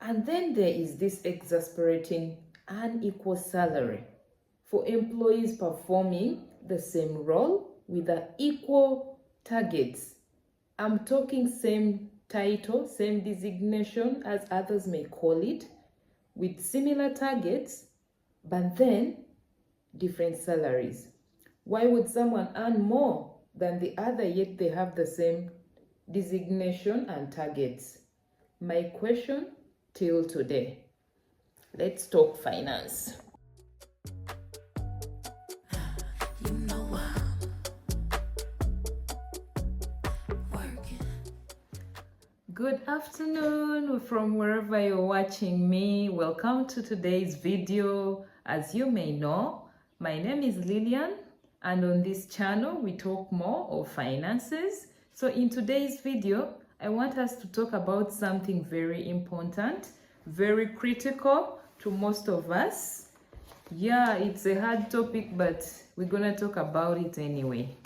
And then there is this exasperating unequal salary for employees performing the same role with the equal targets. I'm talking same title, same designation as others may call it, with similar targets, but then different salaries. Why would someone earn more than the other yet they have the same designation and targets? My question till today. Let's talk finance. Good afternoon from wherever you're watching me. Welcome to today's video. As you may know, my name is Lillian, and on this channel we talk more of finances. So in today's video, I want us to talk about something very important, very critical to most of us. Yeah, it's a hard topic, but we're gonna talk about it anyway.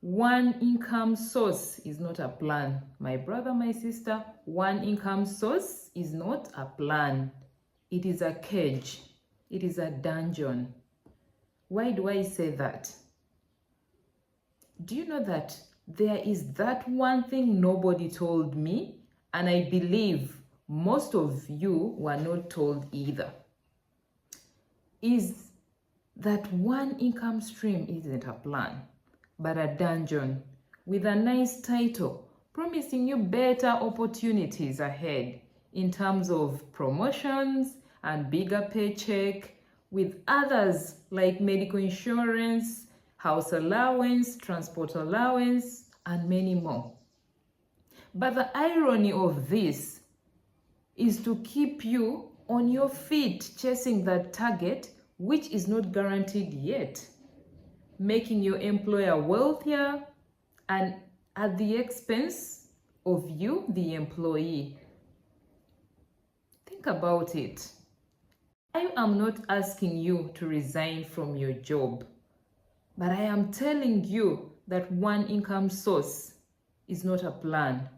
One income source is not a plan. My brother, my sister, one income source is not a plan. It is a cage. It is a dungeon. Why do I say that? Do you know that there is that one thing nobody told me, and I believe most of you were not told either, is that one income stream isn't a plan, but a dungeon with a nice title promising you better opportunities ahead in terms of promotions and bigger paycheck, with others like medical insurance, house allowance, transport allowance, and many more. But the irony of this is to keep you on your feet chasing that target, which is not guaranteed yet, making your employer wealthier and at the expense of you, the employee. Think about it. I am not asking you to resign from your job, but I am telling you that one income source is not a plan,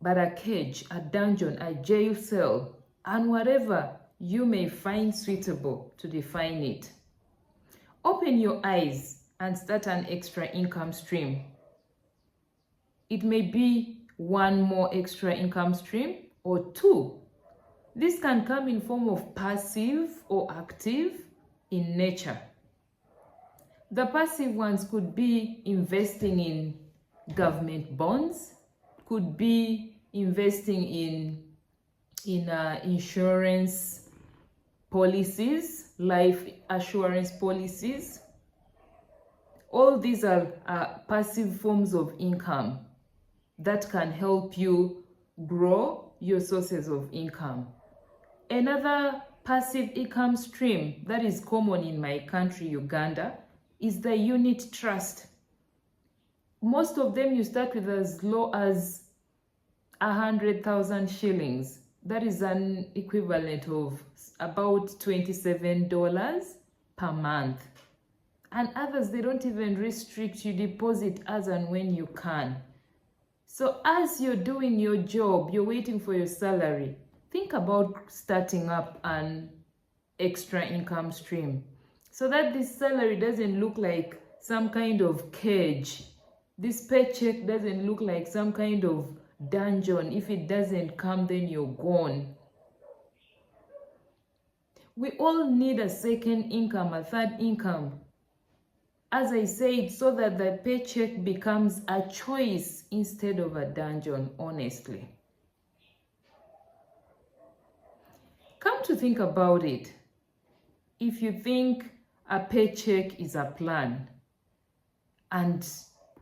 but a cage, a dungeon, a jail cell, and whatever you may find suitable to define it. Open your eyes and start an extra income stream. It may be one more extra income stream or two. This can come in form of passive or active in nature. The passive ones could be investing in government bonds, could be investing in insurance policies, life assurance policies. All these are passive forms of income that can help you grow your sources of income. Another passive income stream that is common in my country, Uganda, is the unit trust. Most of them you start with as low as 100,000 shillings. That is an equivalent of about $27 per month. And others, they don't even restrict you, deposit as and when you can. So as you're doing your job, you're waiting for your salary, think about starting up an extra income stream so that this salary doesn't look like some kind of cage. This paycheck doesn't look like some kind of dungeon. If it doesn't come, then you're gone. We all need a second income, a third income. As I said, so that the paycheck becomes a choice instead of a dungeon, honestly. Come to think about it, if you think a paycheck is a plan and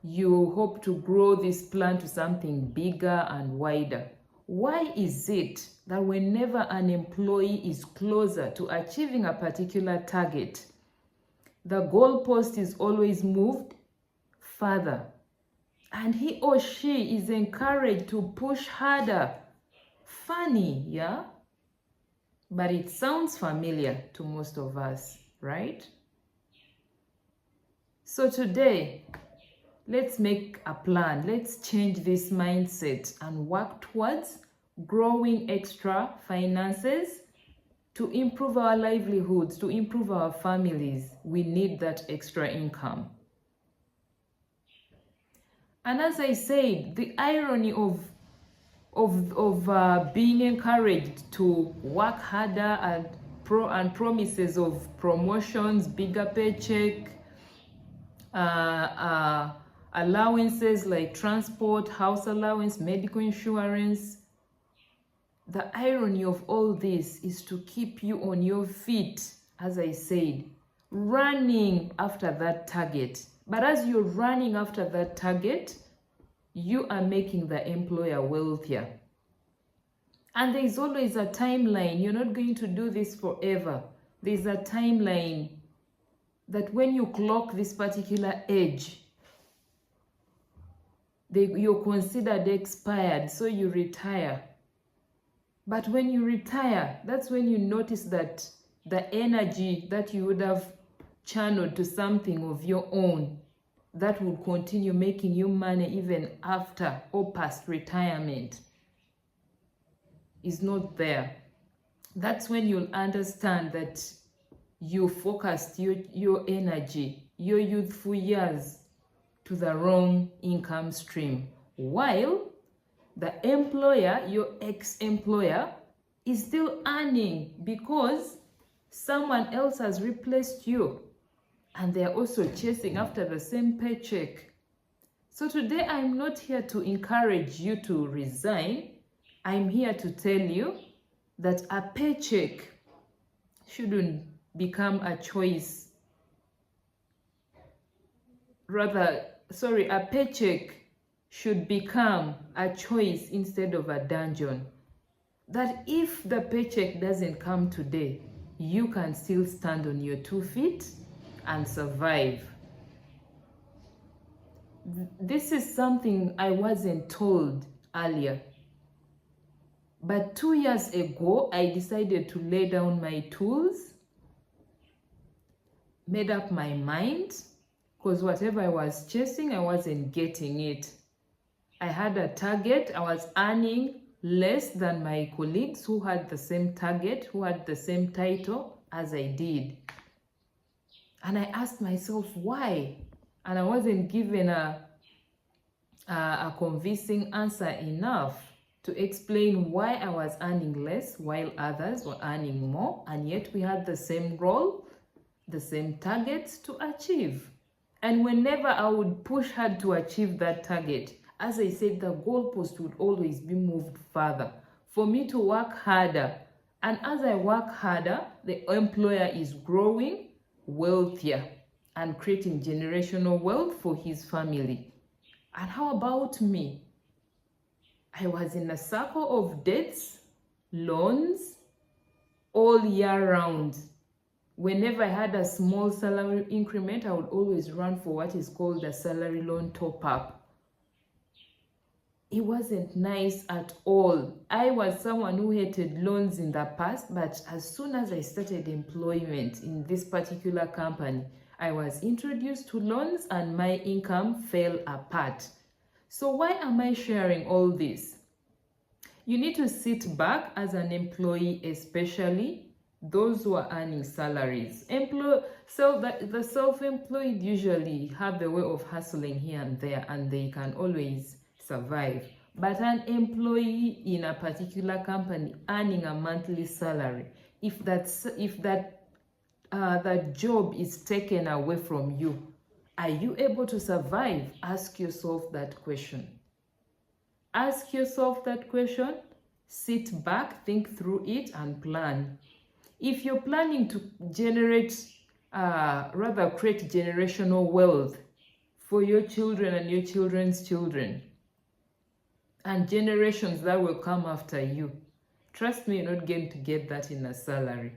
you hope to grow this plan to something bigger and wider, why is it that whenever an employee is closer to achieving a particular target, the goalpost is always moved further and he or she is encouraged to push harder? Funny, yeah? But it sounds familiar to most of us, right? So today, Let's make a plan. Let's change this mindset and work towards growing extra finances to improve our livelihoods, to improve our families. We need that extra income. And as I said, the irony of being encouraged to work harder and promises of promotions, bigger paycheck, allowances like transport, house allowance, medical insurance. The irony of all this is to keep you on your feet, as I said, running after that target. But as you're running after that target, you are making the employer wealthier. And there's always a timeline. You're not going to do this forever. There's a timeline that when you clock this particular age, you're considered expired, so you retire. But when you retire, that's when you notice that the energy that you would have channeled to something of your own that will continue making you money even after or past retirement is not there. That's when you'll understand that you focused your energy, your youthful years to the wrong income stream, while the employer, your ex-employer, is still earning because someone else has replaced you and they're also chasing after the same paycheck. So today I'm not here to encourage you to resign. I'm here to tell you that a paycheck shouldn't become a choice. A paycheck should become a choice instead of a dungeon. That if the paycheck doesn't come today, you can still stand on your 2 feet and survive. This is something I wasn't told earlier. But 2 years ago, I decided to lay down my tools, made up my mind, because whatever I was chasing, I wasn't getting it. I had a target. I was earning less than my colleagues who had the same target, who had the same title as I did. And I asked myself, why? And I wasn't given a convincing answer enough to explain why I was earning less while others were earning more, and yet we had the same role, the same targets to achieve. And whenever I would push hard to achieve that target, as I said, the goalpost would always be moved further for me to work harder. And as I work harder, the employer is growing wealthier and creating generational wealth for his family. And how about me? I was in a circle of debts, loans, all year round. Whenever I had a small salary increment, I would always run for what is called a salary loan top-up. It wasn't nice at all. I was someone who hated loans in the past, but as soon as I started employment in this particular company, I was introduced to loans and my income fell apart. So why am I sharing all this? You need to sit back as an employee, especially those who are earning salaries. The self-employed usually have the way of hustling here and there, and they can always survive. But an employee in a particular company earning a monthly salary, if that job is taken away from you, are you able to survive? Ask yourself that question. Ask yourself that question. Sit back, think through it, and plan. If you're planning to create generational wealth for your children and your children's children, and generations that will come after you, trust me, you're not going to get that in a salary.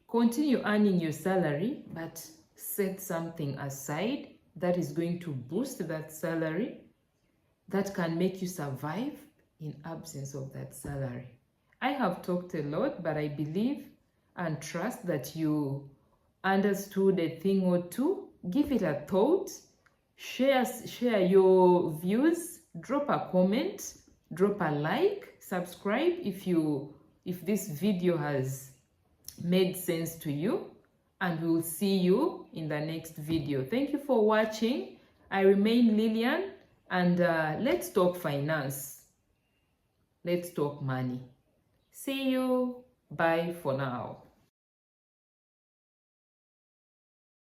Continue earning your salary, but set something aside that is going to boost that salary, that can make you survive in absence of that salary. I have talked a lot, but I believe and trust that you understood a thing or two. Give it a thought. share your views, drop a comment, drop a like, subscribe if this video has made sense to you, and we'll see you in the next video. Thank you for watching. I remain Lillian, and let's talk finance. Let's talk money. See you. Bye for now.